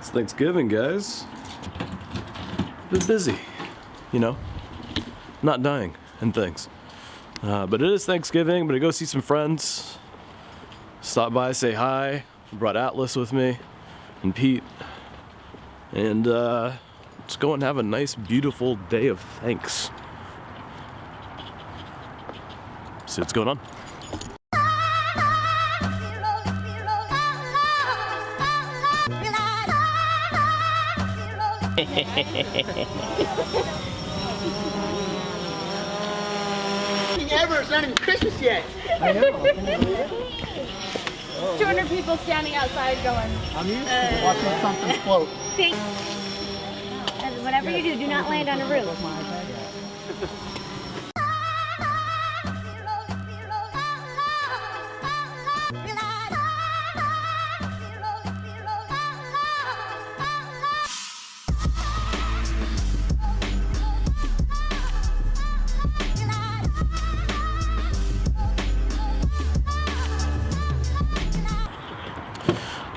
It's Thanksgiving, guys. Been busy, you know, not dying and things. But it is Thanksgiving. I'm gonna go see some friends. Stop by, say hi. Brought Atlas with me and Pete, and let's go and have a nice, beautiful day of thanks. See what's going on. Ever, it's not even Christmas yet. I know. 200 people standing outside going. I'm used to watching something float. And whatever you do not land on a roof.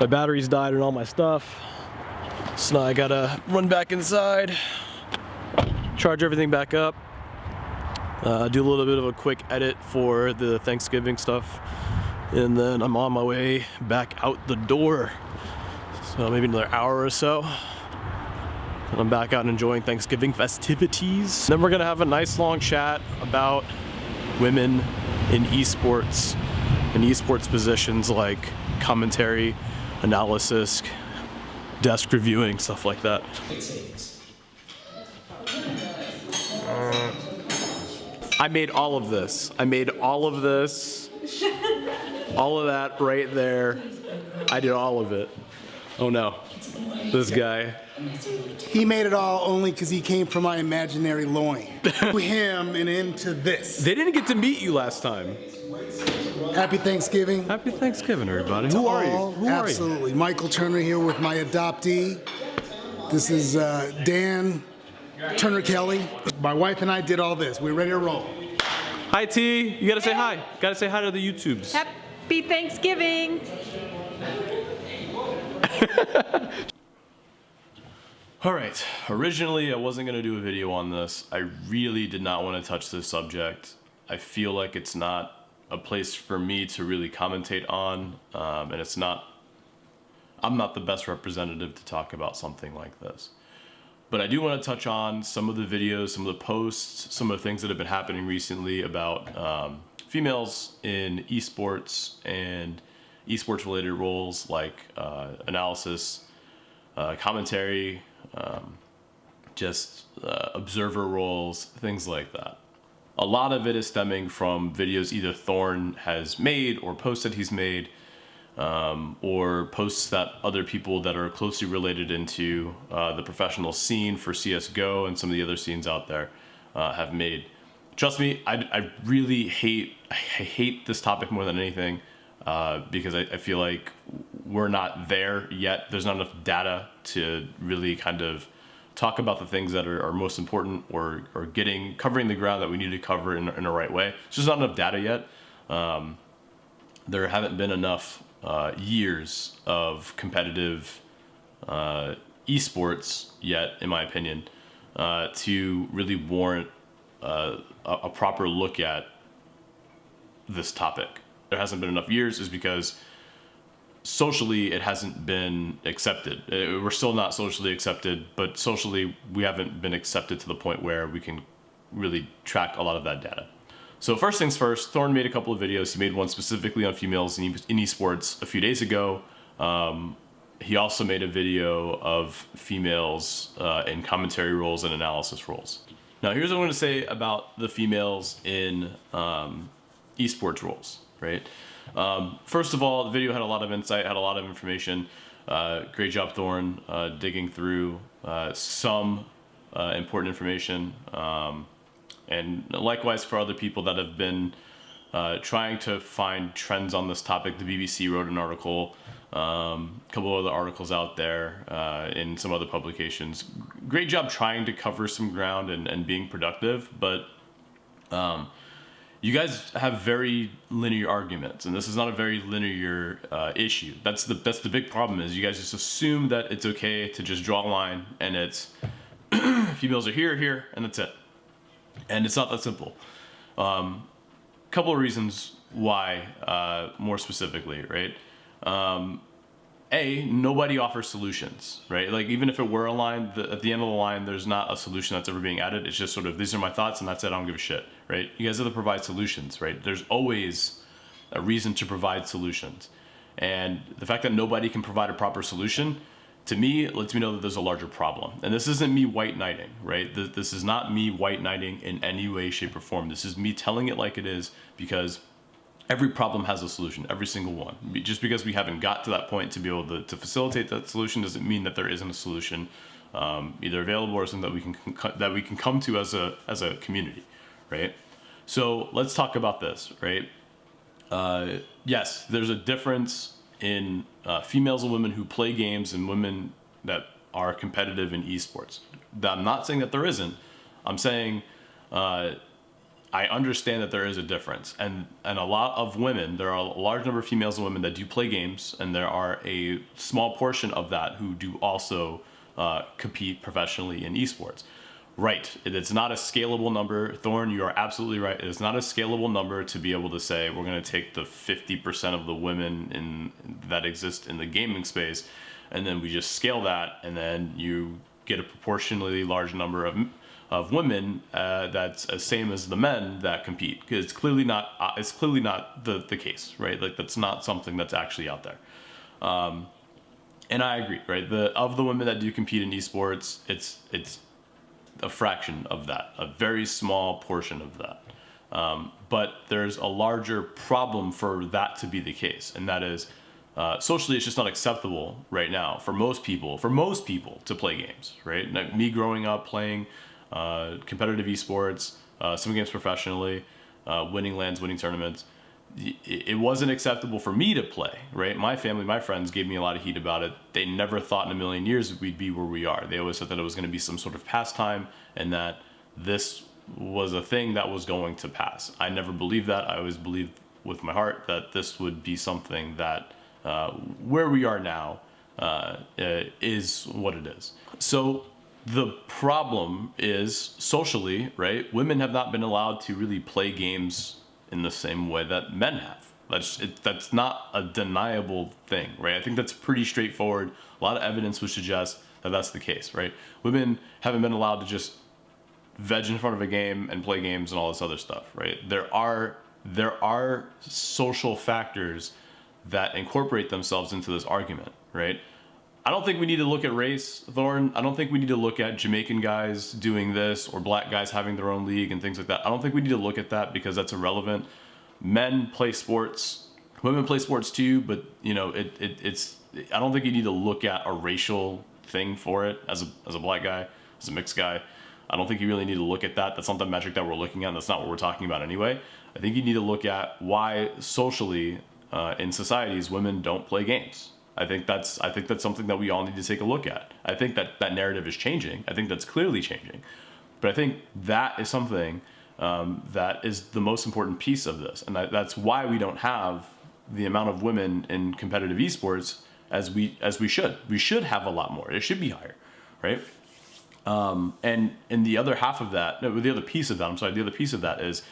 My batteries died and all my stuff, so now I gotta run back inside, charge everything back up, do a little bit of a quick edit for the Thanksgiving stuff, and then I'm on my way back out the door. So maybe another hour or so, and I'm back out enjoying Thanksgiving festivities. Then we're gonna have a nice long chat about women in eSports and eSports positions like commentary, analysis, desk reviewing, stuff like that. I made all of this. I made all of this. All of that right there. I did all of it. Oh no. This guy. He made it all only because he came from my imaginary loin. To him and into this. They didn't get to meet you last time. Happy Thanksgiving. Happy Thanksgiving, everybody. Who are you? Who are you? Absolutely. Michael Turner here with my adoptee. This is Dan Turner Kelly. My wife and I did all this. We're ready to roll. Hi, T. You gotta say hi. Gotta say hi to the YouTubes. Happy Thanksgiving. All right. Originally, I wasn't gonna do a video on this. I really did not want to touch this subject. I feel like it's not a place for me to really commentate on, and I'm not the best representative to talk about something like this. But I do want to touch on some of the videos, some of the posts, some of the things that have been happening recently about females in esports and esports related roles like analysis, commentary, just observer roles, things like that. A lot of it is stemming from videos either Thorin has made or posts that he's made, or posts that other people that are closely related into the professional scene for CSGO and some of the other scenes out there have made. Trust me, I really hate this topic more than anything, because I feel like we're not there yet. There's not enough data to really kind of talk about the things that are most important, or covering the ground that we need to cover in a right way. It's just not enough data yet. There haven't been enough years of competitive esports yet, in my opinion, to really warrant a proper look at this topic. There hasn't been enough years is because socially it hasn't been accepted. We're still not socially accepted, but socially we haven't been accepted to the point where we can really track a lot of that data. So first things first, Thorin made a couple of videos. He made one specifically on females in esports a few days ago. He also made a video of females in commentary roles and analysis roles. Now here's what I'm going to say about the females in esports roles, right? First of all, the video had a lot of insight, had a lot of information. Great job, Thorin, digging through some important information. And likewise for other people that have been trying to find trends on this topic. The BBC wrote an article, a couple of other articles out there in some other publications. Great job trying to cover some ground and being productive, but you guys have very linear arguments, and this is not a very linear issue. That's the big problem, is you guys just assume that it's okay to just draw a line, and it's females are here, and that's it. And it's not that simple. Couple of reasons why, more specifically, right? Nobody offers solutions, right? Like, even if it were a line, at the end of the line, there's not a solution that's ever being added. It's just sort of, these are my thoughts, and that's it. I don't give a shit, right? You guys have to provide solutions, right? There's always a reason to provide solutions. And the fact that nobody can provide a proper solution, to me, lets me know that there's a larger problem. And this isn't me white knighting, right? This is not me white knighting in any way, shape, or form. This is me telling it like it is, because every problem has a solution, every single one. Just because we haven't got to that point to be able to facilitate that solution doesn't mean that there isn't a solution either available or something that we can come to as a community, right? So let's talk about this, right? Yes, there's a difference in females and women who play games and women that are competitive in esports. I'm not saying that there isn't. I'm saying I understand that there is a difference, and a lot of women, there are a large number of females and women that do play games, and there are a small portion of that who do also compete professionally in esports. Right, it's not a scalable number. Thorin, you are absolutely right. It's not a scalable number to be able to say we're going to take the 50% of the women that exist in the gaming space, and then we just scale that, and then you get a proportionally large number of women that's the same as the men that compete, because it's clearly not the case, right? Like, that's not something that's actually out there. And I agree, right? Of the women that do compete in esports, it's a fraction of that, a very small portion of that. But there's a larger problem for that to be the case, and that is socially it's just not acceptable right now for most people to play games, right? Like, me growing up playing competitive esports, some games professionally, winning LANs, winning tournaments, it wasn't acceptable for me to play, right? My family, my friends gave me a lot of heat about it. They never thought in a million years we'd be where we are. They always thought that it was going to be some sort of pastime, and that this was a thing that was going to pass. I never believed that. I always believed with my heart that this would be something that where we are now is what it is. So the problem is socially, right? Women have not been allowed to really play games in the same way that men have. That's not a deniable thing, right? I think that's pretty straightforward. A lot of evidence would suggest that that's the case, right? Women haven't been allowed to just veg in front of a game and play games and all this other stuff, right? There are social factors that incorporate themselves into this argument, right? I don't think we need to look at race, Thorin. I don't think we need to look at Jamaican guys doing this or black guys having their own league and things like that. I don't think we need to look at that, because that's irrelevant. Men play sports, women play sports too, but you know, it's. I don't think you need to look at a racial thing for it as a black guy, as a mixed guy. I don't think you really need to look at that. That's not the metric that we're looking at. That's not what we're talking about anyway. I think you need to look at why socially in societies women don't play games. I think that's something that we all need to take a look at. I think that narrative is changing. I think that's clearly changing. But I think that is something that is the most important piece of this. And that's why we don't have the amount of women in competitive esports as we should. We should have a lot more. It should be higher, right? And the other half of that, no, the other piece of that is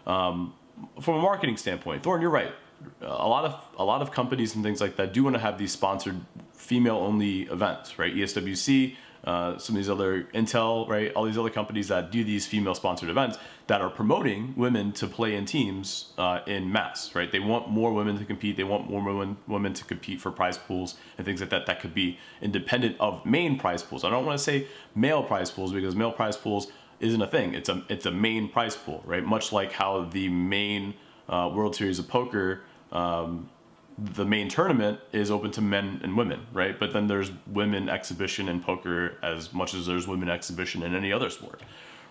from a marketing standpoint. Thorin, you're right. A lot of companies and things like that do want to have these sponsored female-only events, right? ESWC, some of these other Intel, right? All these other companies that do these female-sponsored events that are promoting women to play in teams in mass, right? They want more women to compete. They want more women to compete for prize pools and things like that. That could be independent of main prize pools. I don't want to say male prize pools, because male prize pools isn't a thing. It's a main prize pool, right? Much like how the main World Series of Poker, the main tournament is open to men and women, right? But then there's women exhibition in poker as much as there's women exhibition in any other sport,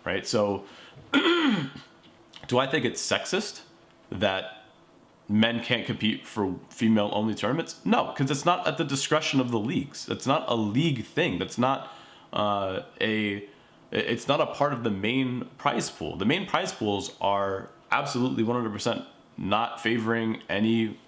right? So do I think it's sexist that men can't compete for female-only tournaments? No, because it's not at the discretion of the leagues. It's not a league thing. That's not it's not a part of the main prize pool. The main prize pools are absolutely 100% not favoring any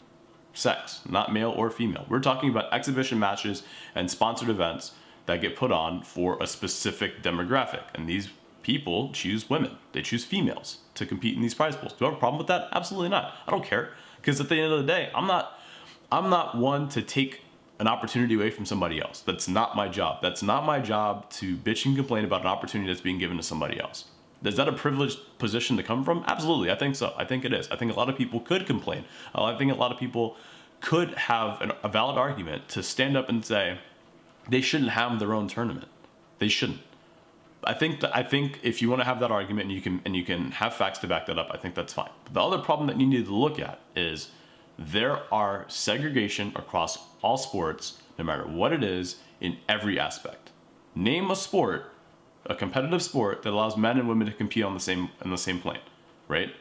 sex, not male or female. We're talking about exhibition matches and sponsored events that get put on for a specific demographic. And these people choose women. They choose females to compete in these prize pools. Do I have a problem with that? Absolutely not. I don't care. Because at the end of the day, I'm not one to take an opportunity away from somebody else. That's not my job. That's not my job to bitch and complain about an opportunity that's being given to somebody else. Is that a privileged position to come from? Absolutely, I think so. I think it is. I think a lot of people could complain. I think a lot of people could have a valid argument to stand up and say they shouldn't have their own tournament. They shouldn't. I think if you want to have that argument and you can have facts to back that up, I think that's fine. But the other problem that you need to look at is there are segregation across all sports, no matter what it is, in every aspect. Name a sport, a competitive sport that allows men and women to compete on the same plane, right?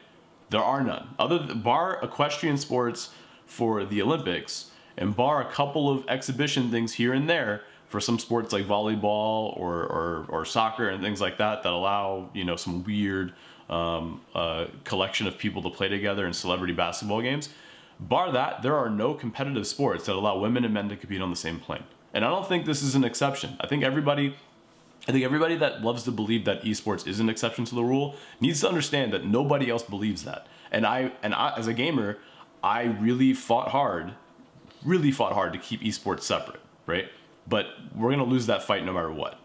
There are none. Bar equestrian sports for the Olympics, and bar a couple of exhibition things here and there for some sports like volleyball or soccer and things like that allow, you know, some weird collection of people to play together in celebrity basketball games. Bar that, there are no competitive sports that allow women and men to compete on the same plane. And I don't think this is an exception. I think everybody that loves to believe that esports is an exception to the rule needs to understand that nobody else believes that. And I as a gamer, I really fought hard to keep esports separate, right? But we're gonna lose that fight no matter what.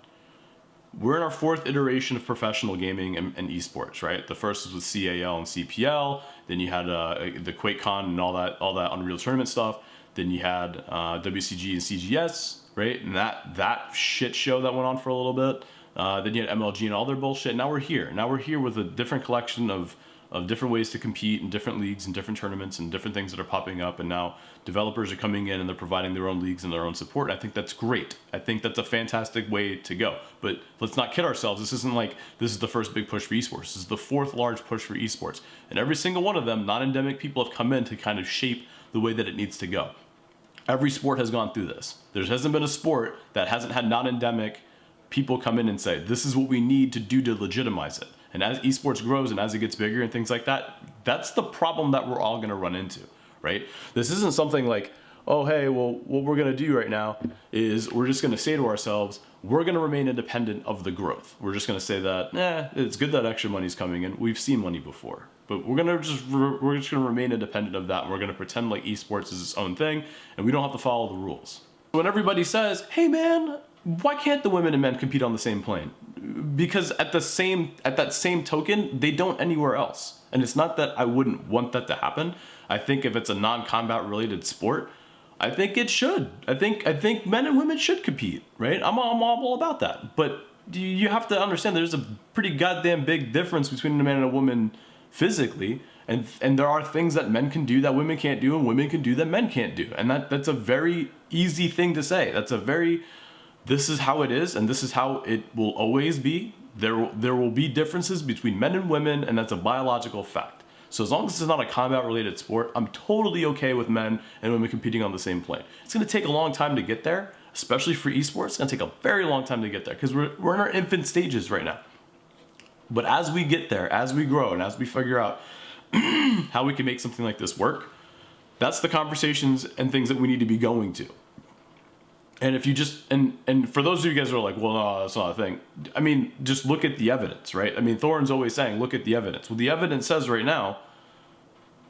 We're in our fourth iteration of professional gaming and esports, right? The first was with CAL and CPL. Then you had the QuakeCon and all that Unreal Tournament stuff. Then you had WCG and CGS, right? And that shit show that went on for a little bit. Then you had MLG and all their bullshit. Now we're here. Now we're here with a different collection of different ways to compete in different leagues and different tournaments and different things that are popping up. And now developers are coming in and they're providing their own leagues and their own support. I think that's great. I think that's a fantastic way to go. But let's not kid ourselves. This isn't like this is the first big push for esports. This is the fourth large push for esports. And every single one of them, non-endemic people have come in to kind of shape the way that it needs to go. Every sport has gone through this. There hasn't been a sport that hasn't had non-endemic people come in and say, this is what we need to do to legitimize it. And as esports grows and as it gets bigger and things like that, that's the problem that we're all gonna run into, right? This isn't something like, oh, hey, well, what we're gonna do right now is we're just gonna say to ourselves, we're gonna remain independent of the growth. We're just gonna say that, it's good that extra money's coming in. We've seen money before, but we're just gonna remain independent of that. And we're gonna pretend like esports is its own thing and we don't have to follow the rules. When everybody says, hey man, why can't the women and men compete on the same plane? Because at that same token, they don't anywhere else. And it's not that I wouldn't want that to happen. I think if it's a non-combat related sport, I think it should. I think men and women should compete, right? I'm all about that. But you have to understand there's a pretty goddamn big difference between a man and a woman physically. And there are things that men can do that women can't do and women can do that men can't do. And that's a very easy thing to say. This is how it is, and this is how it will always be. There will be differences between men and women, and that's a biological fact. So as long as it's not a combat-related sport, I'm totally okay with men and women competing on the same plane. It's gonna take a long time to get there, especially for esports. It's gonna take a very long time to get there, because we're in our infant stages right now. But as we get there, as we grow, and as we figure out how we can make something like this work, that's the conversations and things that we need to be going to. And if you just, and for those of you guys who are like, well, no, that's not a thing. I mean, just look at the evidence, right? I mean, Thorin's always saying, look at the evidence. Well, the evidence says right now,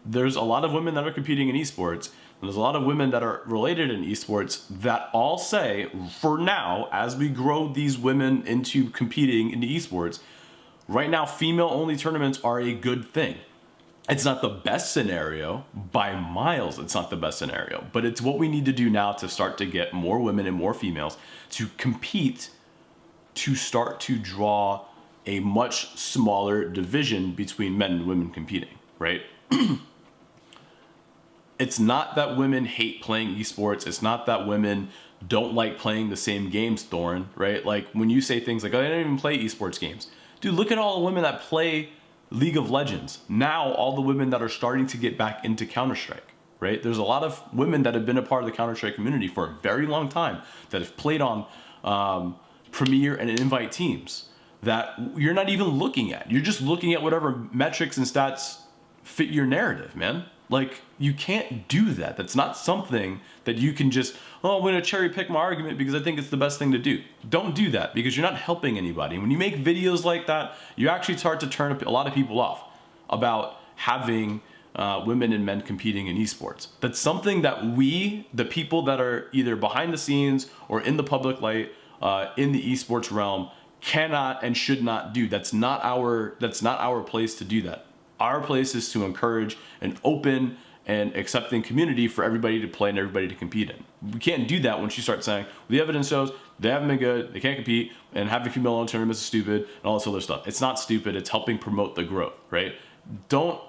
there's a lot of women that are competing in esports, and there's a lot of women that are related in esports that all say, for now, as we grow these women into competing in the esports, right now, female-only tournaments are a good thing. It's not the best scenario, by miles it's not the best scenario, but it's what we need to do now to start to get more women and more females to compete, to start to draw a much smaller division between men and women competing, right? It's not that women hate playing esports, it's not that women don't like playing the same games, Thorin, right? Like when you say things like, oh, I don't even play esports games. Dude, look at all the women that play League of Legends. Now, all the women that are starting to get back into Counter-Strike, right? There's a lot of women that have been a part of the Counter-Strike community for a very long time that have played on Premier and Invite teams that you're not even looking at. You're just looking at whatever metrics and stats fit your narrative, man. Like, you can't do that. That's not something that you can just, oh, I'm gonna cherry pick my argument because I think it's the best thing to do. Don't do that, because you're not helping anybody. When you make videos like that, you actually start to turn a lot of people off about having women and men competing in esports. That's something that we, the people that are either behind the scenes or in the public light, in the esports realm, cannot and should not do. That's not our place to do that. Our place is to encourage an open and accepting community for everybody to play and everybody to compete in. We can't do that when she starts saying, well, the evidence shows they haven't been good, they can't compete, and having female-owned tournaments is stupid, and all this other stuff. It's not stupid, it's helping promote the growth, right? Don't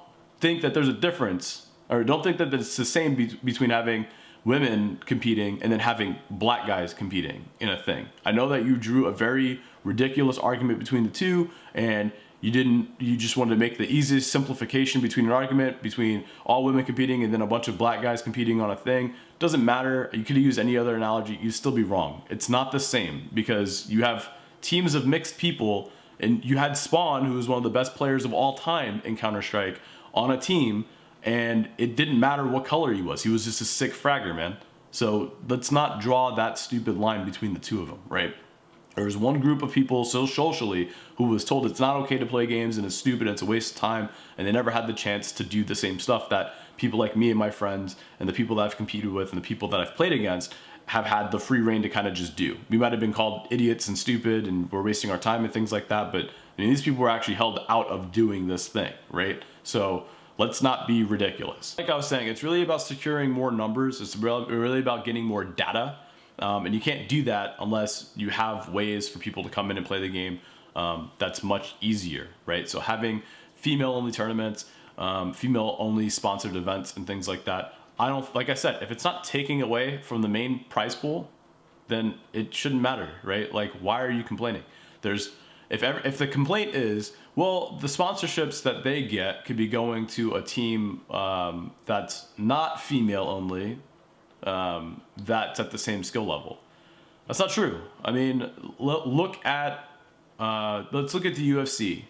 think that there's a difference, or don't think that it's the same between having women competing and then having black guys competing in a thing. I know that you drew a very ridiculous argument between the two, and you just wanted to make the easiest simplification between an argument between all women competing and then a bunch of black guys competing on a thing. Doesn't matter. You could use any other analogy. You'd still be wrong. It's not the same, because you have teams of mixed people, and you had Spawn, who was one of the best players of all time in Counter-Strike, on a team, and it didn't matter what color he was. He was just a sick fragger, man. So let's not draw that stupid line between the two of them, right? There was one group of people socially who was told it's not okay to play games and it's stupid and it's a waste of time, and they never had the chance to do the same stuff that people like me and my friends and the people that I've competed with and the people that I've played against have had the free reign to kind of just do. We might have been called idiots and stupid and we're wasting our time and things like that, but I mean, these people were actually held out of doing this thing, right? So let's not be ridiculous. Like I was saying, it's really about securing more numbers. It's really about getting more data. And you can't do that unless you have ways for people to come in and play the game. That's much easier, right? So having female-only tournaments, female-only sponsored events and things like that, like I said, if it's not taking away from the main prize pool, then it shouldn't matter, right? Like, why are you complaining? If the complaint is, well, the sponsorships that they get could be going to a team that's not female-only, that's at the same skill level. That's not true. I mean, let's look at the UFC.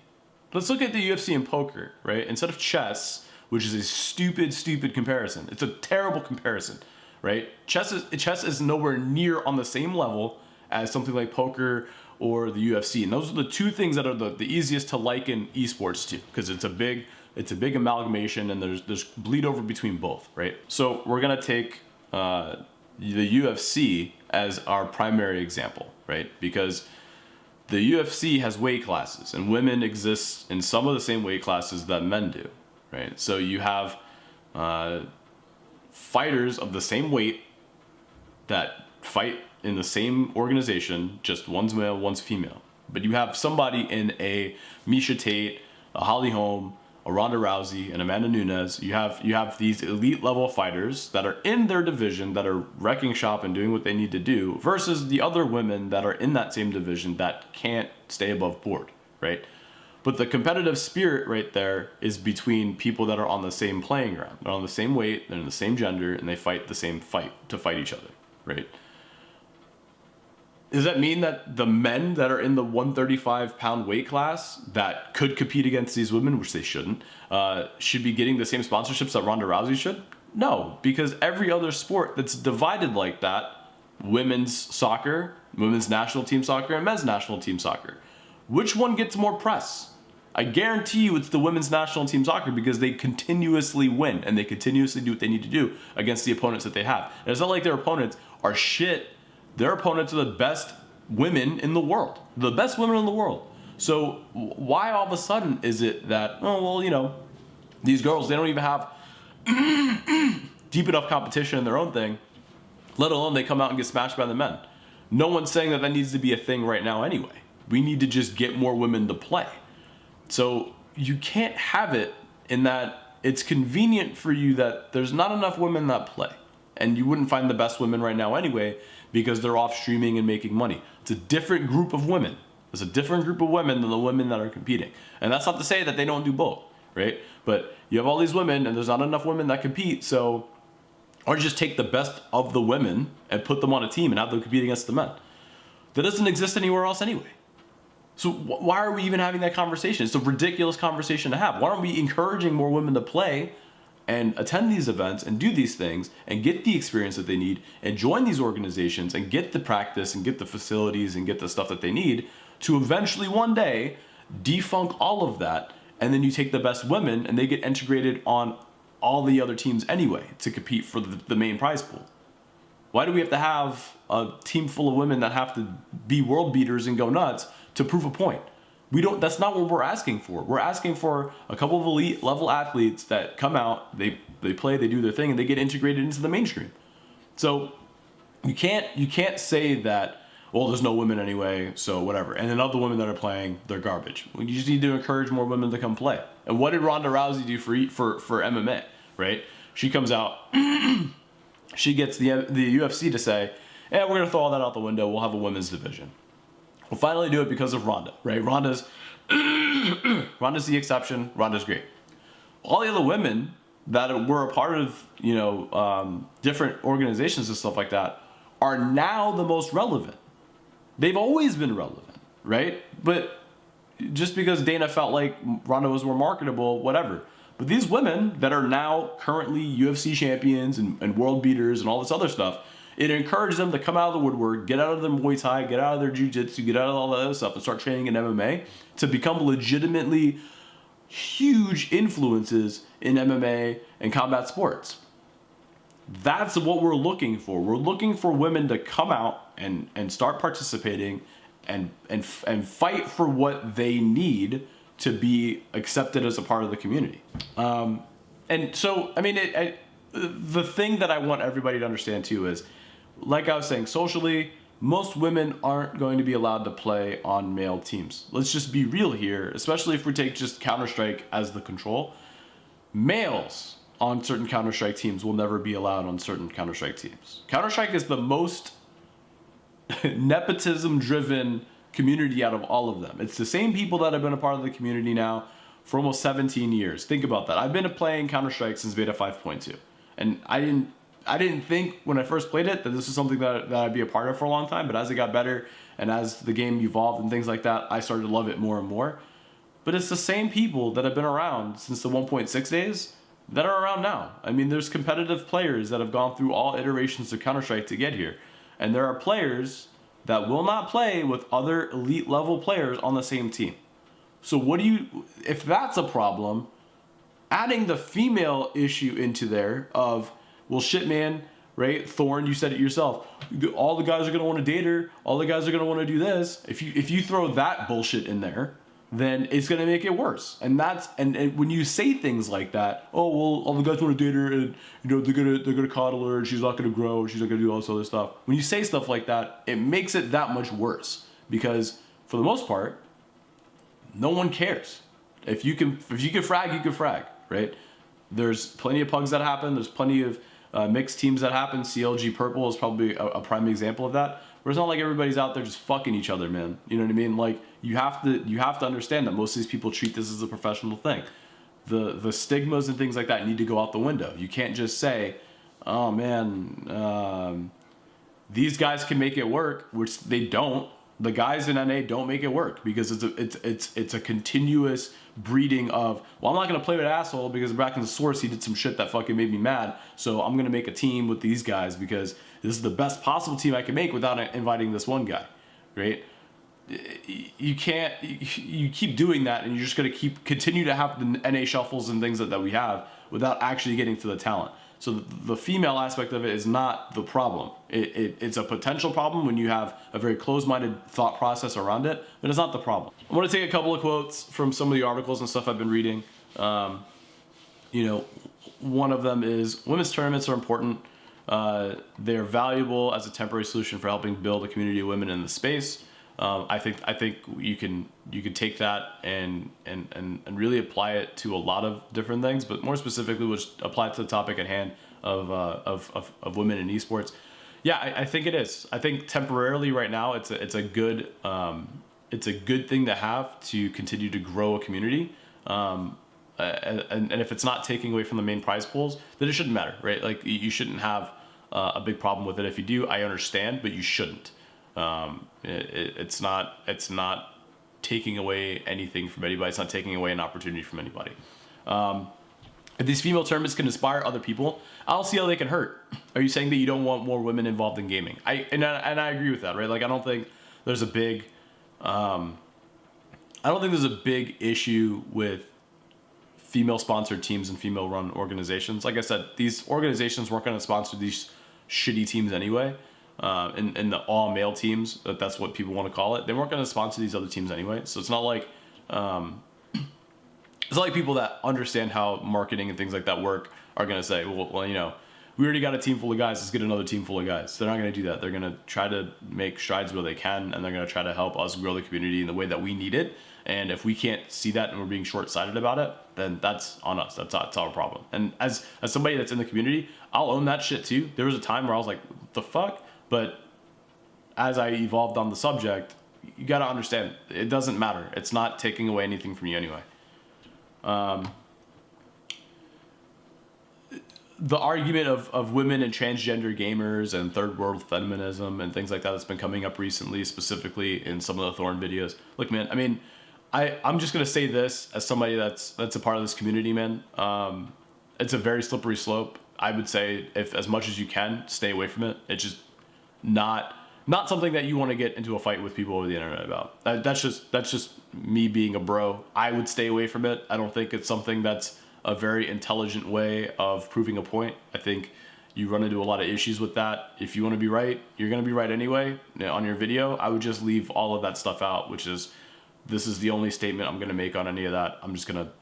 Let's look at the UFC in poker, right? Instead of chess, which is a stupid comparison. It's a terrible comparison, right? Chess is nowhere near on the same level as something like poker or the UFC. And those are the two things that are the easiest to liken esports to, because it's a big amalgamation, and there's bleed over between both, right? So we're gonna take the UFC as our primary example, right? Because the UFC has weight classes, and women exist in some of the same weight classes that men do, right? So you have fighters of the same weight that fight in the same organization, just one's male, one's female. But you have somebody in a Miesha Tate, a Holly Holm, a Ronda Rousey, and Amanda Nunes. You have these elite level fighters that are in their division, that are wrecking shop and doing what they need to do, versus the other women that are in that same division that can't stay above board, right? But the competitive spirit right there is between people that are on the same playing ground. They're on the same weight, they're in the same gender, and they fight the same fight to fight each other, right? Does that mean that the men that are in the 135-pound weight class that could compete against these women, which they shouldn't, should be getting the same sponsorships that Ronda Rousey should? No, because every other sport that's divided like that, women's soccer, women's national team soccer, and men's national team soccer, which one gets more press? I guarantee you it's the women's national team soccer, because they continuously win and they continuously do what they need to do against the opponents that they have. And it's not like their opponents are shit. Their opponents are the best women in the world. The best women in the world. So why all of a sudden is it that, oh, well, you know, these girls, they don't even have deep enough competition in their own thing, let alone they come out and get smashed by the men. No one's saying that needs to be a thing right now anyway. We need to just get more women to play. So you can't have it in that it's convenient for you that there's not enough women that play. And you wouldn't find the best women right now anyway, because they're off streaming and making money. It's a different group of women. It's a different group of women than the women that are competing. And that's not to say that they don't do both, right? But you have all these women and there's not enough women that compete, so, or just take the best of the women and put them on a team and have them compete against the men. That doesn't exist anywhere else anyway. So why are we even having that conversation? It's a ridiculous conversation to have. Why aren't we encouraging more women to play and attend these events and do these things and get the experience that they need and join these organizations and get the practice and get the facilities and get the stuff that they need to eventually one day defunk all of that, and then you take the best women and they get integrated on all the other teams anyway to compete for the main prize pool. Why do we have to have a team full of women that have to be world beaters and go nuts to prove a point? That's not what we're asking for. We're asking for a couple of elite level athletes that come out, they play, they do their thing, and they get integrated into the mainstream. So you can't say that, well, there's no women anyway, so whatever. And then of the women that are playing, they're garbage. You just need to encourage more women to come play. And what did Ronda Rousey do for MMA, right? She comes out, she gets the UFC to say, we're going to throw all that out the window. We'll have a women's division. We'll finally do it because of Ronda, right? Ronda's the exception. Ronda's great. All the other women that were a part of, different organizations and stuff like that are now the most relevant. They've always been relevant, right? But just because Dana felt like Ronda was more marketable, whatever. But these women that are now currently UFC champions and world beaters and all this other stuff, it encouraged them to come out of the woodwork, get out of their Muay Thai, get out of their Jiu-Jitsu, get out of all that other stuff and start training in MMA to become legitimately huge influences in MMA and combat sports. That's what we're looking for. We're looking for women to come out and start participating and fight for what they need to be accepted as a part of the community. And so, the thing that I want everybody to understand too is, like I was saying, socially, most women aren't going to be allowed to play on male teams. Let's just be real here, especially if we take just Counter-Strike as the control. Males on certain Counter-Strike teams will never be allowed on certain Counter-Strike teams. Counter-Strike is the most nepotism-driven community out of all of them. It's the same people that have been a part of the community now for almost 17 years. Think about that. I've been playing Counter-Strike since beta 5.2. And I didn't think when I first played it that this was something that I'd be a part of for a long time, but as it got better and as the game evolved and things like that, I started to love it more and more. But it's the same people that have been around since the 1.6 days that are around now. There's competitive players that have gone through all iterations of Counter-Strike to get here. And there are players that will not play with other elite level players on the same team. So if that's a problem, adding the female issue into there of, well, shit, man, right? Thorin, you said it yourself. All the guys are going to want to date her. All the guys are going to want to do this. If you throw that bullshit in there, then it's going to make it worse. And when you say things like that, oh, well, all the guys want to date her and, they're going to coddle her and she's not going to grow. She's not going to do all this other stuff. When you say stuff like that, it makes it that much worse because for the most part, no one cares. If you can frag, you can frag, right? There's plenty of pugs that happen. There's plenty of mixed teams that happen. CLG Purple is probably a prime example of that. Where it's not like everybody's out there just fucking each other, man. You know what I mean? Like you have to understand that most of these people treat this as a professional thing. The stigmas and things like that need to go out the window. You can't just say, oh man, these guys can make it work, which they don't. The guys in NA don't make it work because it's a continuous breeding of, well, I'm not going to play with an asshole because back in the source he did some shit that fucking made me mad, so I'm going to make a team with these guys because this is the best possible team I can make without inviting this one guy, right? You keep doing that and you're just going to continue to have the NA shuffles and things that we have without actually getting to the talent. So the female aspect of it is not the problem. It's a potential problem when you have a very closed-minded thought process around it, but it's not the problem. I want to take a couple of quotes from some of the articles and stuff I've been reading. One of them is, women's tournaments are important. They're valuable as a temporary solution for helping build a community of women in the space. I think you can take that and really apply it to a lot of different things, but more specifically, which apply it to the topic at hand of women in esports. Yeah, I think it is. I think temporarily right now it's a good thing to have to continue to grow a community. And if it's not taking away from the main prize pools, then it shouldn't matter, right? Like you shouldn't have a big problem with it. If you do, I understand, but you shouldn't. It's not taking away anything from anybody. It's not taking away an opportunity from anybody. If these female tournaments can inspire other people, I don't see how they can hurt. Are you saying that you don't want more women involved in gaming? I agree with that, right? Like, I don't think there's a big issue with female sponsored teams and female run organizations. Like I said, these organizations weren't going to sponsor these shitty teams anyway. In the all male teams, that's what people want to call it. They weren't going to sponsor these other teams anyway. So it's not like people that understand how marketing and things like that work are going to say, well, you know, we already got a team full of guys, let's get another team full of guys. They're not going to do that. They're going to try to make strides where they can, and they're going to try to help us grow the community in the way that we need it. And if we can't see that and we're being short-sighted about it, then that's on us. That's our problem. And as somebody that's in the community, I'll own that shit too. There was a time where I was like, what the fuck? But as I evolved on the subject, you got to understand, it doesn't matter. It's not taking away anything from you anyway. The argument of women and transgender gamers and third world feminism and things like that that's been coming up recently, specifically in some of the Thorin videos. Look, man, I mean, I'm just going to say this as somebody that's a part of this community, man. It's a very slippery slope. I would say, if as much as you can, stay away from it. It's just not something that you want to get into a fight with people over the internet about. That's just me being a bro. I would stay away from it. I don't think it's something that's a very intelligent way of proving a point. I think you run into a lot of issues with that. If you want to be right, you're going to be right anyway. On your video, I would just leave all of that stuff out, which is, this is the only statement I'm going to make on any of that. I'm just going to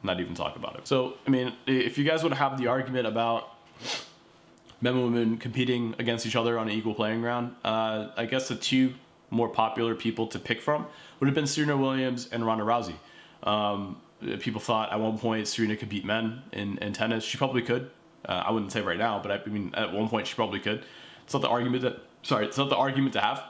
not even talk about it. So, I mean, if you guys would have the argument about men and women competing against each other on an equal playing ground, I guess the two more popular people to pick from would have been Serena Williams and Ronda Rousey. People thought at one point Serena could beat men in tennis. She probably could. I wouldn't say right now, but I mean, at one point she probably could. It's not the argument to have.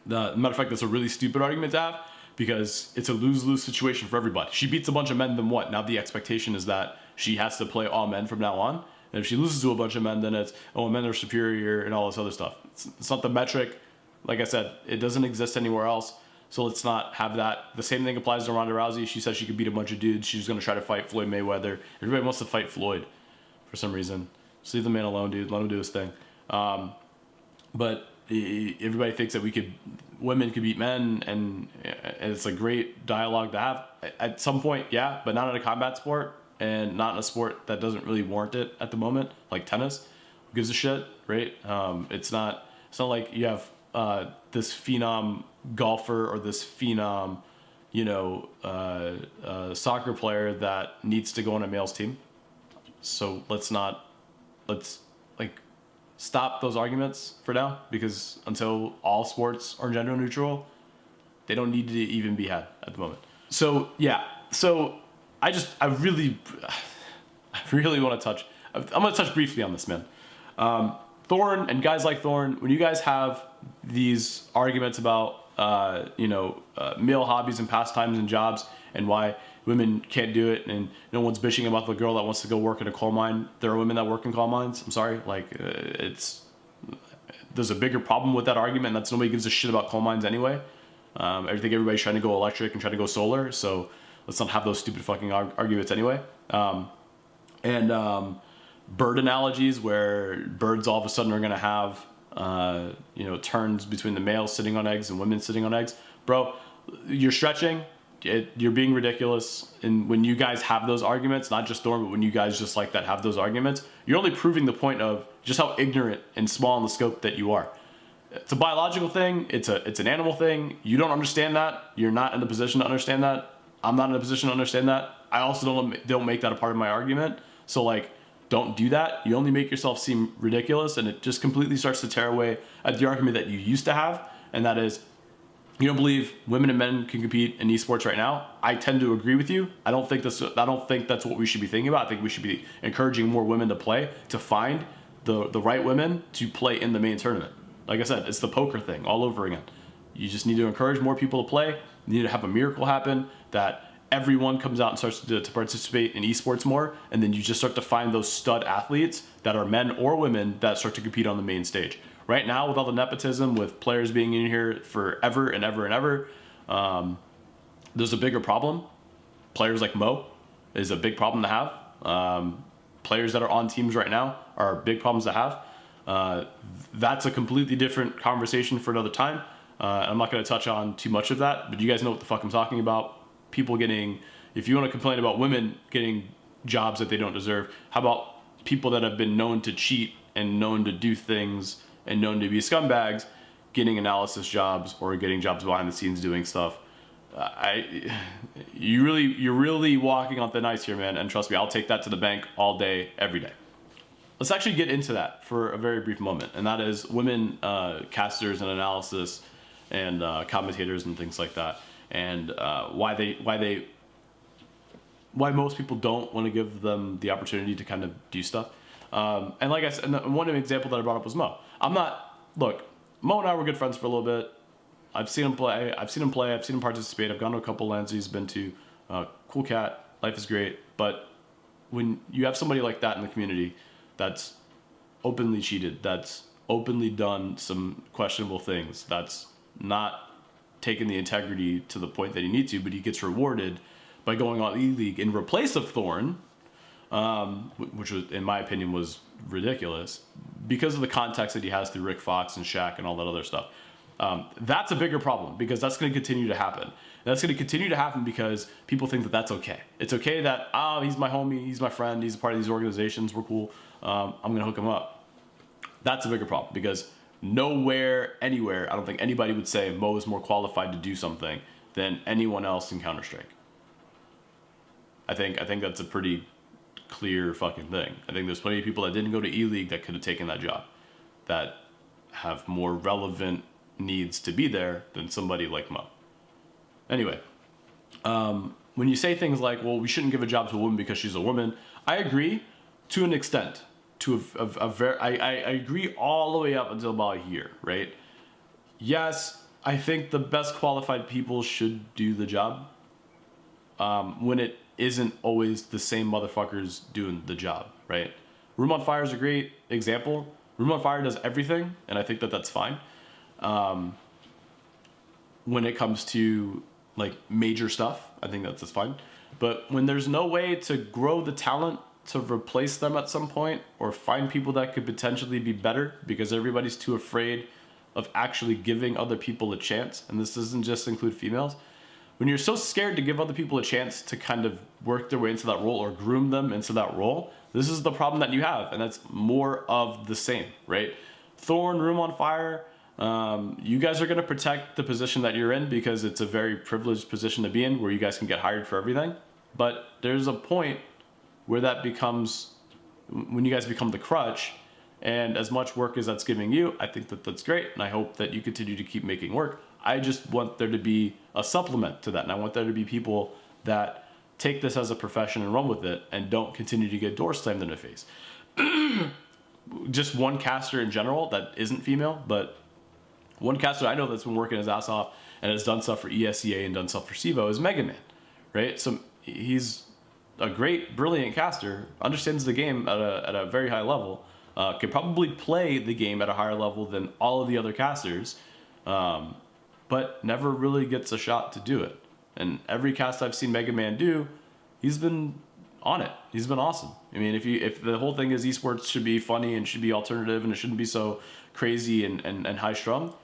Matter of fact, that's a really stupid argument to have, because it's a lose-lose situation for everybody. She beats a bunch of men, then what? Now the expectation is that she has to play all men from now on. And if she loses to a bunch of men, then it's, oh, men are superior and all this other stuff. It's not the metric. Like I said, it doesn't exist anywhere else. So let's not have that. The same thing applies to Ronda Rousey. She said she could beat a bunch of dudes. She's going to try to fight Floyd Mayweather. Everybody wants to fight Floyd for some reason. Just leave the man alone, dude. Let him do his thing. But everybody thinks that women could beat men, and it's a great dialogue to have. At some point, yeah, but not in a combat sport, and not in a sport that doesn't really warrant it at the moment, like tennis. Who gives a shit, right? It's not like you have this phenom golfer or this phenom, soccer player that needs to go on a male's team. So let's stop those arguments for now, because until all sports are gender neutral, they don't need to even be had at the moment. So yeah, I really want to touch. I'm going to touch briefly on this, man. Thorin and guys like Thorin, when you guys have these arguments about male hobbies and pastimes and jobs and why women can't do it, and no one's bitching about the girl that wants to go work in a coal mine. There are women that work in coal mines. I'm sorry, there's a bigger problem with that argument, and that's nobody gives a shit about coal mines anyway. I think everybody's trying to go electric and trying to go solar, so let's not have those stupid fucking arguments anyway. Bird analogies where birds all of a sudden are going to have turns between the males sitting on eggs and women sitting on eggs. Bro, you're stretching. You're being ridiculous. And when you guys have those arguments, not just Thorn, but when you guys just like that have those arguments, you're only proving the point of just how ignorant and small in the scope that you are. It's a biological thing. It's an animal thing. You don't understand that. You're not in the position to understand that. I'm not in a position to understand that. I also don't make that a part of my argument. So don't do that. You only make yourself seem ridiculous, and it just completely starts to tear away at the argument that you used to have, and that is, you don't believe women and men can compete in esports right now. I tend to agree with you. I don't think that's what we should be thinking about. I think we should be encouraging more women to play, to find the right women to play in the main tournament. Like I said, it's the poker thing all over again. You just need to encourage more people to play. You need to have a miracle happen that everyone comes out and starts to participate in esports more, and then you just start to find those stud athletes that are men or women that start to compete on the main stage. Right now, with all the nepotism, with players being in here forever and ever and ever, there's a bigger problem. Players like Mo is a big problem to have. Players that are on teams right now are big problems to have. That's a completely different conversation for another time. I'm not going to touch on too much of that, but you guys know what the fuck I'm talking about. People getting, if you want to complain about women getting jobs that they don't deserve, how about people that have been known to cheat and known to do things and known to be scumbags getting analysis jobs or getting jobs behind the scenes doing stuff? You're really walking on thin ice here, man. And trust me, I'll take that to the bank all day, every day. Let's actually get into that for a very brief moment, and that is women casters and analysis and commentators and things like that, and why most people don't want to give them the opportunity to kind of do stuff. And like I said, and one example that I brought up was Mo. Look, Mo and I were good friends for a little bit. I've seen him play. I've seen him participate. I've gone to a couple lands he's been to. Cool cat. Life is great. But when you have somebody like that in the community that's openly cheated, that's openly done some questionable things, that's not taken the integrity to the point that he needs to, but he gets rewarded by going on E-League in replace of Thorin, which was, in my opinion, was ridiculous because of the context that he has through Rick Fox and Shaq and all that other stuff. That's a bigger problem because that's going to continue to happen. And that's going to continue to happen because people think that that's okay. It's okay that, he's my homie, he's my friend, he's a part of these organizations, we're cool, I'm going to hook him up. That's a bigger problem because nowhere, anywhere, I don't think anybody would say Mo is more qualified to do something than anyone else in Counter-Strike. I think that's a pretty clear fucking thing. I think there's plenty of people that didn't go to E-League that could have taken that job, that have more relevant needs to be there than somebody like Mo. Anyway, when you say things like, well, we shouldn't give a job to a woman because she's a woman, I agree to an extent. I agree all the way up until about a year, right? Yes, I think the best qualified people should do the job when it isn't always the same motherfuckers doing the job, right? Room on Fire is a great example. Room on Fire does everything, and I think that that's fine. When it comes to like major stuff, I think that's fine. But when there's no way to grow the talent to replace them at some point or find people that could potentially be better because everybody's too afraid of actually giving other people a chance, and this doesn't just include females, when you're so scared to give other people a chance to kind of work their way into that role or groom them into that role, this is the problem that you have, and that's more of the same, right? Thorn, Room on Fire, you guys are going to protect the position that you're in because it's a very privileged position to be in where you guys can get hired for everything. But there's a point where that becomes, when you guys become the crutch, and as much work as that's giving you, I think that that's great, and I hope that you continue to keep making work. I just want there to be a supplement to that, and I want there to be people that take this as a profession and run with it and don't continue to get doors slammed in the face. Just one caster in general that isn't female, but one caster I know that's been working his ass off and has done stuff for ESEA and done stuff for SIVO is Mega Man, right? So he's a great, brilliant caster, understands the game at a very high level, could probably play the game at a higher level than all of the other casters, but never really gets a shot to do it. And every cast I've seen Mega Man do, he's been on it. He's been awesome. I mean, if the whole thing is esports should be funny and should be alternative and it shouldn't be so crazy and high strung,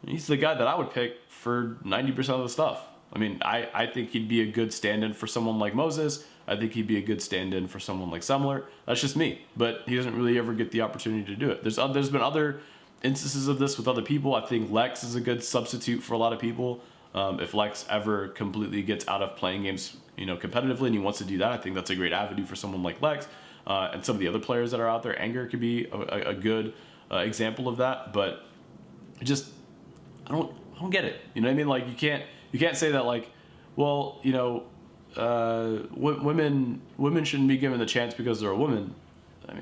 he's the guy that I would pick for 90% of the stuff. I mean, I think he'd be a good stand-in for someone like Moses. I think he'd be a good stand-in for someone like Semler. That's just me. But he doesn't really ever get the opportunity to do it. There's been other instances of this with other people. I think Lex is a good substitute for a lot of people. If Lex ever completely gets out of playing games, competitively, and he wants to do that, I think that's a great avenue for someone like Lex. And some of the other players that are out there, Anger could be a good example of that. But I don't get it. You know what I mean? Like you can't say that like, well, women shouldn't be given the chance because they're a woman.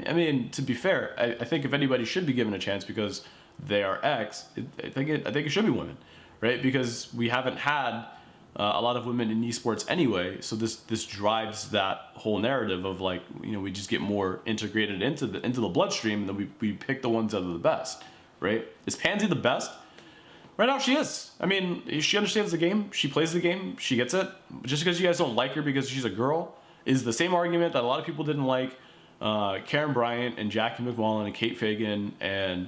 I mean, to be fair, I think if anybody should be given a chance because they are X, I think it should be women, right? Because we haven't had a lot of women in esports anyway, so this drives that whole narrative of like, we just get more integrated into the bloodstream, and then we pick the ones that are the best, right? Is Pansy the best? Right now she is. I mean, she understands the game. She plays the game. She gets it. Just because you guys don't like her because she's a girl is the same argument that a lot of people didn't like Karen Bryant and Jackie McMullen and Kate Fagan and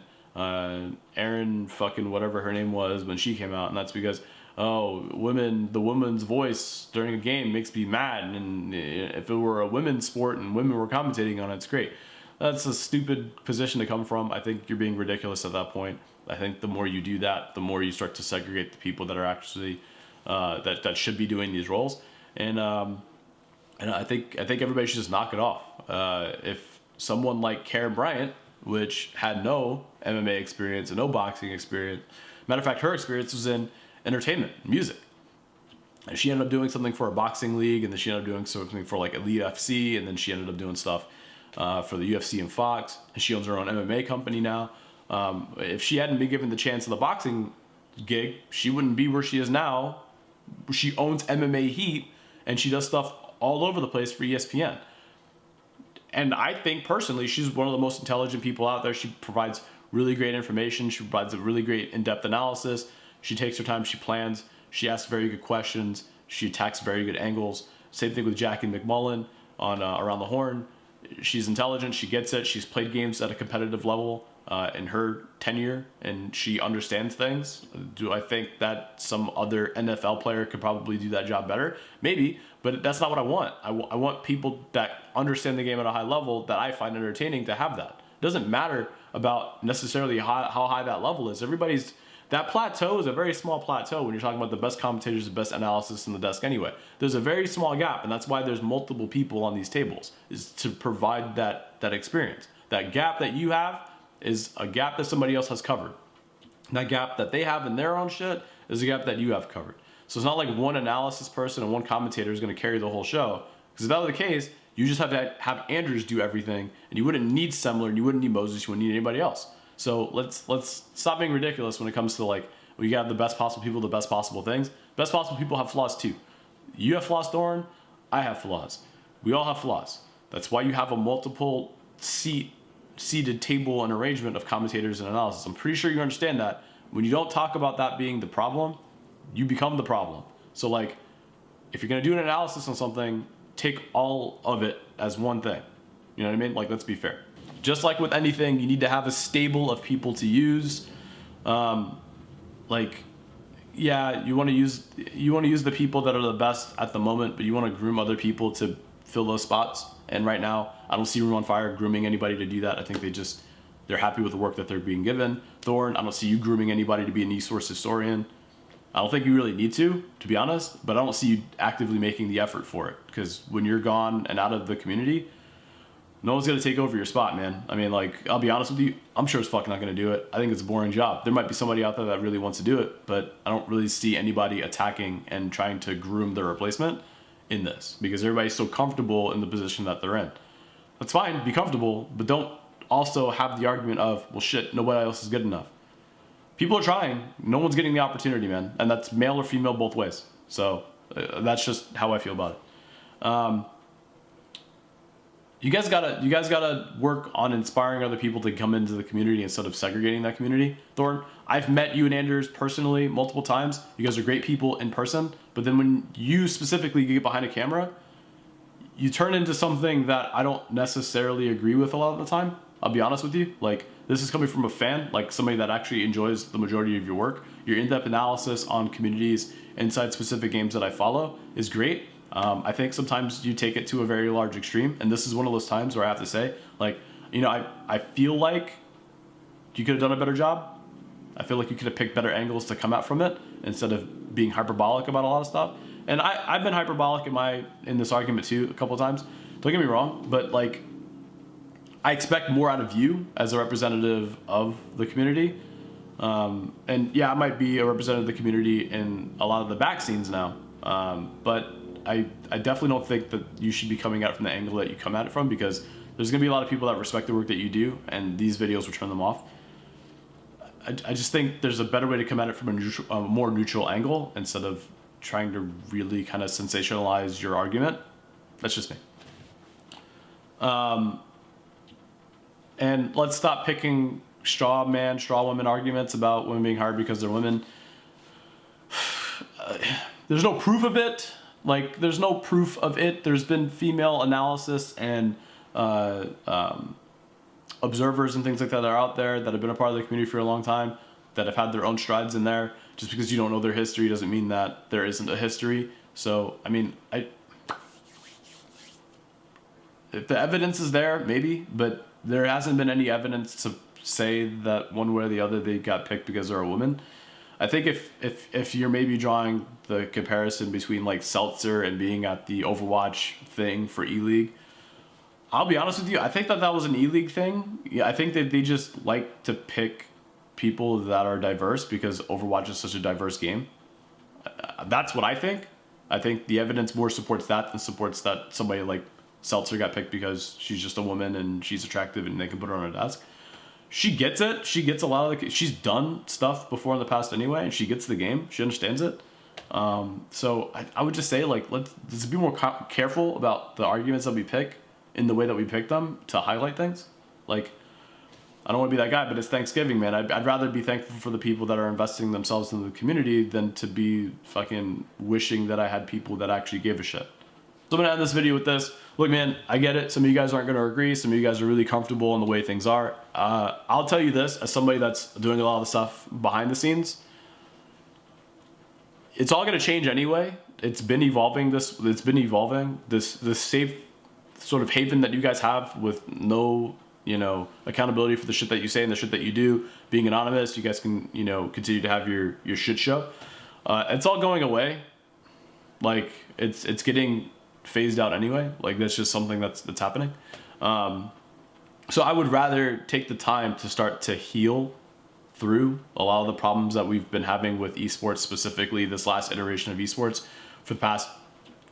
Erin fucking whatever her name was when she came out. And that's because, the women's voice during a game makes me mad. And if it were a women's sport and women were commentating on it, it's great. That's a stupid position to come from. I think you're being ridiculous at that point. I think the more you do that, the more you start to segregate the people that are actually that should be doing these roles. And I think everybody should just knock it off. If someone like Karen Bryant, which had no MMA experience and no boxing experience, matter of fact, her experience was in entertainment, music. And she ended up doing something for a boxing league, and then she ended up doing something for like Elite FC, and then she ended up doing stuff for the UFC and Fox. And she owns her own MMA company now. If she hadn't been given the chance of the boxing gig, she wouldn't be where she is now. She owns MMA Heat, and she does stuff all over the place for ESPN. And I think personally, she's one of the most intelligent people out there. She provides really great information. She provides a really great in-depth analysis. She takes her time. She plans. She asks very good questions. She attacks very good angles. Same thing with Jackie McMullen on Around the Horn. She's intelligent. She gets it. She's played games at a competitive level in her tenure, and she understands things. Do I think that some other NFL player could probably do that job better? Maybe, but that's not what I want. I want people that understand the game at a high level that I find entertaining to have that. It doesn't matter about necessarily how high that level is. That plateau is a very small plateau when you're talking about the best commentators, the best analysis in the desk anyway. There's a very small gap, and that's why there's multiple people on these tables, is to provide that experience. That gap that you have is a gap that somebody else has covered. That gap that they have in their own shit is a gap that you have covered. So it's not like one analysis person and one commentator is going to carry the whole show. Because if that were the case, you just have to have Andrews do everything, and you wouldn't need Semler, and you wouldn't need Moses, you wouldn't need anybody else. So let's stop being ridiculous when it comes to like, we got the best possible people, the best possible things. Best possible people have flaws too. You have flaws, Thorin. I have flaws. We all have flaws. That's why you have a multiple seated table and arrangement of commentators and analysis. I'm pretty sure you understand that. When you don't talk about that being the problem, you become the problem. So like, if you're gonna do an analysis on something, take all of it as one thing. You know what I mean? Like, let's be fair. Just like with anything, you need to have a stable of people to use. Like, yeah, you want to use the people that are the best at the moment, but you want to groom other people to fill those spots. And right now, I don't see Room on Fire grooming anybody to do that. I think they're happy with the work that they're being given. Thorin, I don't see you grooming anybody to be an eSports historian. I don't think you really need to be honest, but I don't see you actively making the effort for it, because when you're gone and out of the community, no one's going to take over your spot, man. I mean, like, I'll be honest with you, I'm sure it's fucking not going to do it. I think it's a boring job. There might be somebody out there that really wants to do it, but I don't really see anybody attacking and trying to groom their replacement in this, because everybody's so comfortable in the position that they're in. That's fine, be comfortable, but don't also have the argument of, well, shit, nobody else is good enough. People are trying. No one's getting the opportunity, man. And that's male or female both ways. So that's just how I feel about it. You guys gotta work on inspiring other people to come into the community instead of segregating that community. Thorin, I've met you and Anders personally multiple times. You guys are great people in person, but then when you specifically get behind a camera, you turn into something that I don't necessarily agree with a lot of the time. I'll be honest with you. Like, this is coming from a fan, like somebody that actually enjoys the majority of your work. Your in-depth analysis on communities inside specific games that I follow is great. I think sometimes you take it to a very large extreme, and this is one of those times where I have to say, like, you know, I feel like you could have done a better job. I feel like you could have picked better angles to come at from it instead of being hyperbolic about a lot of stuff. And I've been hyperbolic in this argument too a couple of times. Don't get me wrong, but like, I expect more out of you as a representative of the community. And yeah, I might be a representative of the community in a lot of the back scenes now, but I definitely don't think that you should be coming at it from the angle that you come at it from, because there's going to be a lot of people that respect the work that you do, and these videos will turn them off. I just think there's a better way to come at it from a more neutral angle instead of trying to really kind of sensationalize your argument. That's just me. And let's stop picking straw women arguments about women being hired because they're women. there's no proof of it. Like, there's no proof of it. There's been female analysis and observers and things like that are out there that have been a part of the community for a long time, that have had their own strides in there. Just because you don't know their history doesn't mean that there isn't a history. So, I mean, if the evidence is there, maybe, but there hasn't been any evidence to say that one way or the other they got picked because they're a woman. I think if you're maybe drawing the comparison between like Seltzer and being at the Overwatch thing for E-League, I'll be honest with you, I think that was an E-League thing. Yeah, I think that they just like to pick people that are diverse because Overwatch is such a diverse game. That's what I think. I think the evidence more supports that than supports that somebody like Seltzer got picked because she's just a woman and she's attractive and they can put her on a desk. She gets it. She gets a lot of she's done stuff before in the past anyway, and she gets the game. She understands it. So I would just say, like, let's be more careful about the arguments that we pick in the way that we pick them to highlight things. Like, I don't want to be that guy, but it's Thanksgiving, man. I'd rather be thankful for the people that are investing themselves in the community than to be fucking wishing that I had people that actually gave a shit. So I'm going to end this video with this. Look, man, I get it. Some of you guys aren't going to agree. Some of you guys are really comfortable in the way things are. I'll tell you this, as somebody that's doing a lot of the stuff behind the scenes, it's all going to change anyway. It's been evolving. This safe sort of haven that you guys have with no, accountability for the shit that you say and the shit that you do. Being anonymous, you guys can, continue to have your shit show. It's all going away. Like, it's getting phased out anyway. Like, that's just something that's happening. So I would rather take the time to start to heal through a lot of the problems that we've been having with esports, specifically this last iteration of esports for the past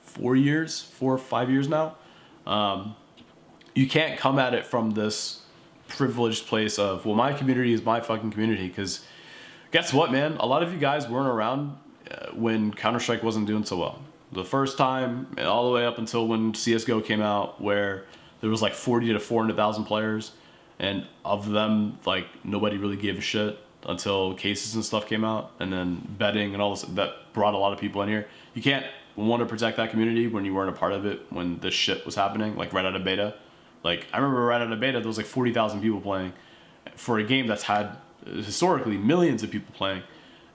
4 or 5 years now. You can't come at it from this privileged place of, well, my community is my fucking community, because guess what, man? A lot of you guys weren't around when Counter-Strike wasn't doing so well. The first time, and all the way up until when CSGO came out, where there was like 40 to 400,000 players, and of them, like, nobody really gave a shit until cases and stuff came out, and then betting and all this that brought a lot of people in here. You can't want to protect that community when you weren't a part of it when this shit was happening, like right out of beta. Like, I remember right out of beta, there was like 40,000 people playing for a game that's had historically millions of people playing.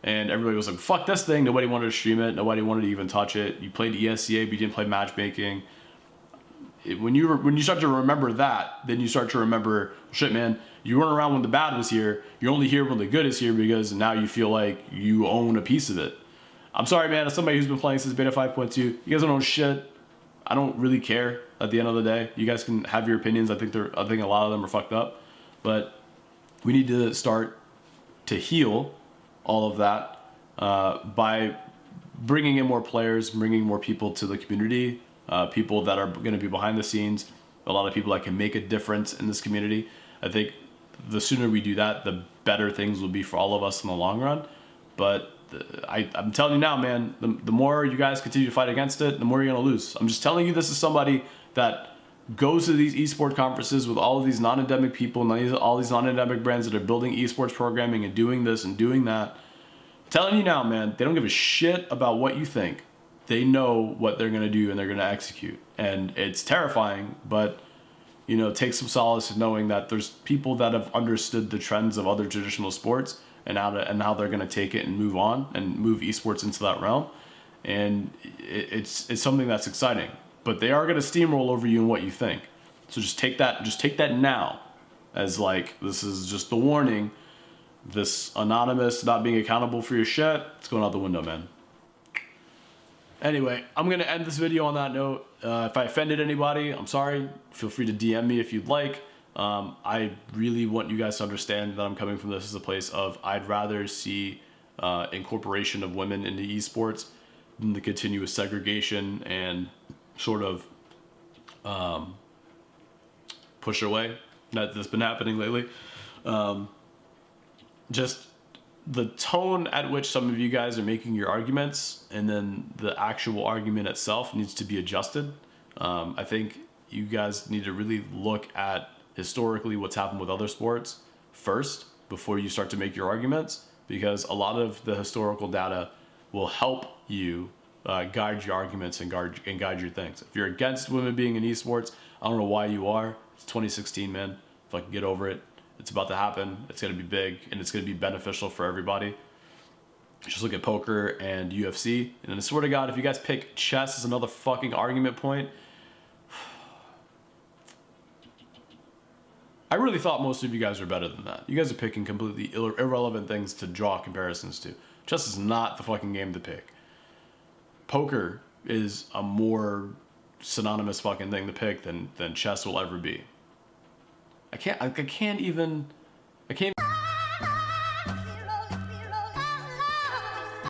And everybody was like, fuck this thing. Nobody wanted to stream it. Nobody wanted to even touch it. You played ESCA, but you didn't play matchmaking. When you start to remember that, then you start to remember, shit, man, you weren't around when the bad was here. You're only here when the good is here, because now you feel like you own a piece of it. I'm sorry, man. As somebody who's been playing since beta 5.2, you guys don't own shit. I don't really care at the end of the day. You guys can have your opinions. I think a lot of them are fucked up. But we need to start to heal all of that by bringing in more players, bringing more people to the community, people that are going to be behind the scenes, a lot of people that can make a difference in this community. I think the sooner we do that, the better things will be for all of us in the long run. But I'm telling you now, man, the more you guys continue to fight against it, the more you're going to lose. I'm just telling you this as somebody that goes to these esports conferences with all of these non-endemic people and all these non-endemic brands that are building esports programming and doing this and doing that. I'm telling you now, man, they don't give a shit about what you think. They know what they're going to do and they're going to execute. And it's terrifying, but, take some solace in knowing that there's people that have understood the trends of other traditional sports and how they're going to take it and move on and move esports into that realm. And it's something that's exciting. But they are going to steamroll over you and what you think. So just take that now as, like, this is just the warning. This anonymous not being accountable for your shit, it's going out the window, man. Anyway, I'm going to end this video on that note. If I offended anybody, I'm sorry. Feel free to DM me if you'd like. I really want you guys to understand that I'm coming from this as a place of, I'd rather see incorporation of women into esports than the continuous segregation and sort of push away that's been happening lately. Just the tone at which some of you guys are making your arguments and then the actual argument itself needs to be adjusted. I think you guys need to really look at historically what's happened with other sports first before you start to make your arguments, because a lot of the historical data will help you guide your arguments and guide your things. If you're against women being in esports, I don't know why you are. It's 2016, man. Fucking get over it. It's about to happen. It's gonna be big, and it's gonna be beneficial for everybody. Just look at poker and UFC. And I swear to God, if you guys pick chess as another fucking argument point, I really thought most of you guys were better than that. You guys are picking completely irrelevant things to draw comparisons to. Chess is not the fucking game to pick. Poker is a more synonymous fucking thing to pick than chess will ever be. I can't even